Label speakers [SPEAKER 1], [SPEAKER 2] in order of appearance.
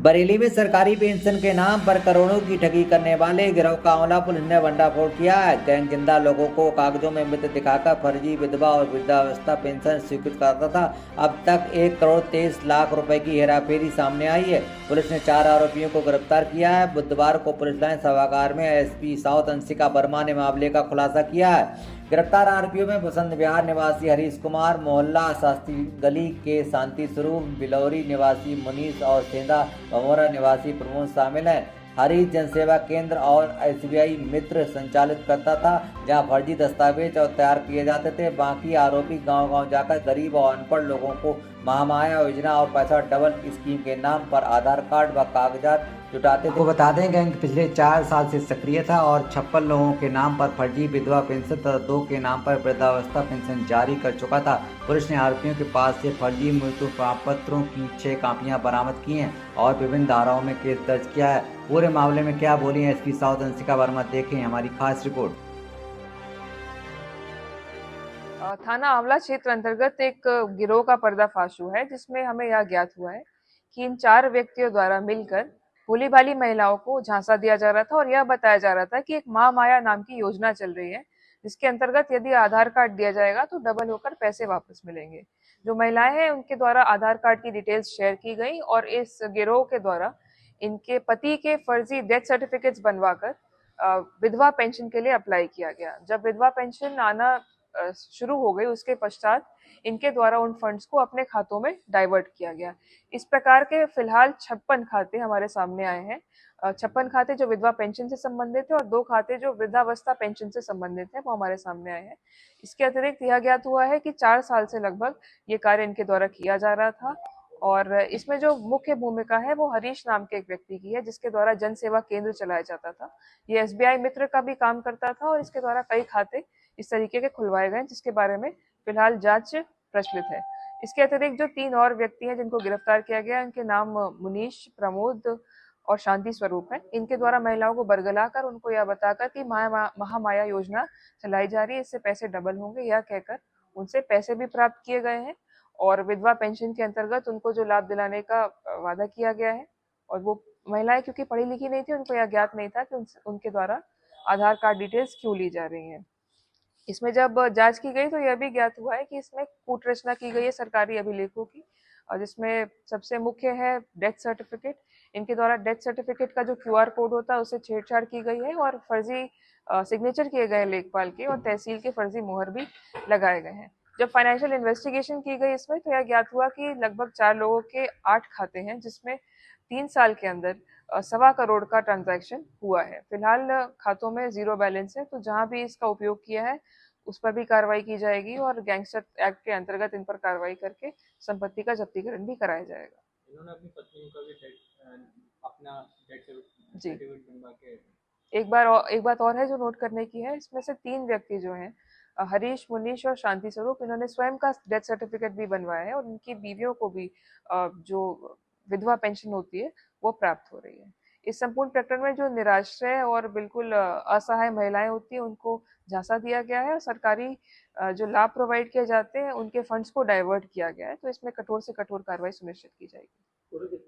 [SPEAKER 1] बरेली में सरकारी पेंशन के नाम पर करोड़ों की ठगी करने वाले गिरोह का आंवला पुलिस ने भंडाफोड़ किया है। गैंग जिंदा लोगों को कागजों में मृत दिखाकर फर्जी विधवा और वृद्धावस्था पेंशन स्वीकृत करता था। अब तक 1 करोड़ 23 लाख रुपए की हेराफेरी सामने आई है। पुलिस ने 4 आरोपियों को गिरफ्तार किया है। बुधवार को पुलिस लाइन सभागार में एसपी साउथ अंशिका वर्मा ने मामले का खुलासा किया है। गिरफ्तार आरोपियों में बसंत विहार निवासी हरीश कुमार, मोहल्ला शास्त्री गली के शांति स्वरूप, बिलौरी निवासी मुनीष और सेंधा भमोरा निवासी प्रमोद शामिल हैं। हरीश जनसेवा केंद्र और एसबीआई मित्र संचालित करता था, जहां फर्जी दस्तावेज और तैयार किए जाते थे। बाकी आरोपी गांव-गांव जाकर गरीब और अनपढ़ लोगों को महामाया योजना और पैसा डबल स्कीम के नाम पर आधार कार्ड व कागजात जुटाते थे। आपको बता दें, गैंग पिछले 4 साल से सक्रिय था और 56 लोगों के नाम पर फर्जी विधवा पेंशन तथा 2 के नाम पर वृद्धावस्था पेंशन जारी कर चुका था। पुलिस ने आरोपियों के पास से फर्जी मृत्यु प्रमाण पत्रों की 6 कापियां बरामद की हैं और विभिन्न धाराओं में केस दर्ज किया है। पूरे मामले में क्या बोली हैं एसपी साउथ अंशिका वर्मा, देखें हमारी खास रिपोर्ट।
[SPEAKER 2] थाना आंवला क्षेत्र अंतर्गत एक गिरोह का पर्दाफाश हुआ है, जिसमें हमें यह ज्ञात हुआ है कि इन 4 व्यक्तियों द्वारा मिलकर भोली भाली महिलाओं को झांसा दिया जा रहा था और यह बताया जा रहा था कि एक महामाया नाम की योजना चल रही है, जिसके अंतर्गत यदि आधार कार्ड दिया जाएगा तो डबल होकर पैसे वापस मिलेंगे। जो महिलाएं हैं उनके द्वारा आधार कार्ड की डिटेल्स शेयर की गई और इस गिरोह के द्वारा इनके पति के फर्जी डेथ सर्टिफिकेट्स बनवाकर विधवा पेंशन के लिए अप्लाई किया गया। जब विधवा पेंशन आना शुरू हो गई, उसके पश्चात इनके द्वारा उन फंड्स को अपने खातों में डाइवर्ट किया गया। इस प्रकार के फिलहाल 56 खाते हमारे सामने आए हैं। 56 खाते जो विधवा पेंशन से संबंधित है और 2 खाते जो वृद्धावस्था पेंशन से संबंधित है, वो हमारे सामने आए हैं। इसके अतिरिक्त यह ज्ञात हुआ है कि 4 साल से लगभग ये कार्य इनके द्वारा किया जा रहा था और इसमें जो मुख्य भूमिका है वो हरीश नाम के एक व्यक्ति की है, जिसके द्वारा जन सेवा केंद्र चलाया जाता था। ये एसबीआई मित्र का भी काम करता था और इसके द्वारा कई खाते इस तरीके के खुलवाए गए, जिसके बारे में फिलहाल जांच प्रचलित है। इसके अतिरिक्त जो 3 और व्यक्ति हैं जिनको गिरफ्तार किया गया, इनके नाम मुनीष, प्रमोद और शांति स्वरूप है। इनके द्वारा महिलाओं को बरगलाकर उनको यह बताकर कि महामाया योजना चलाई जा रही है, इससे पैसे डबल होंगे, यह कहकर उनसे पैसे भी प्राप्त किए गए हैं और विधवा पेंशन के अंतर्गत उनको जो लाभ दिलाने का वादा किया गया है। और वो महिलाएं क्योंकि पढ़ी लिखी नहीं थी, उनको यह ज्ञात नहीं था कि उनके द्वारा आधार कार्ड डिटेल्स क्यों ली जा रही हैं। इसमें जब जांच की गई तो यह भी ज्ञात हुआ है कि इसमें कूट रचना की गई है सरकारी अभिलेखों की, और जिसमें सबसे मुख्य है डेथ सर्टिफिकेट। इनके द्वारा डेथ सर्टिफिकेट का जो क्यूआर कोड होता है उससे छेड़छाड़ की गई है और फर्जी सिग्नेचर किए गए लेखपाल के और तहसील के फर्जी मोहर भी लगाए गए हैं। जब फाइनेंशियल इन्वेस्टिगेशन की गई इसमें तो यह ज्ञात हुआ कि लगभग 4 लोगों के 8 खाते हैं, जिसमें 3 साल के अंदर 1.25 करोड़ का ट्रांजैक्शन हुआ है। फिलहाल खातों में 0 बैलेंस है, तो जहां भी इसका उपयोग किया है उस पर भी कार्रवाई की जाएगी और गैंगस्टर एक्ट के अंतर्गत इन पर कार्रवाई करके संपत्ति का जब्तीकरण भी कराया जाएगा।
[SPEAKER 3] इन्होंने अपनी पत्नी का भी अपना डेथ
[SPEAKER 2] जी,
[SPEAKER 3] सर्टिफिकेट बनवा के
[SPEAKER 2] एक बात और है जो नोट करने की है, इसमें से 3 व्यक्ति जो हैं, हरीश, मुनीश और शांति स्वरूप, इन्होंने स्वयं का डेथ सर्टिफिकेट भी बनवाया है और उनकी बीवियों को भी जो विधवा पेंशन होती है वो प्राप्त हो रही है। इस संपूर्ण प्रकरण में जो निराश्रय और बिल्कुल असहाय महिलाएं होती हैं उनको झांसा दिया गया है और सरकारी जो लाभ प्रोवाइड किए जाते हैं उनके फंड्स को डाइवर्ट किया गया है, तो इसमें कठोर से कठोर कार्रवाई सुनिश्चित की जाएगी।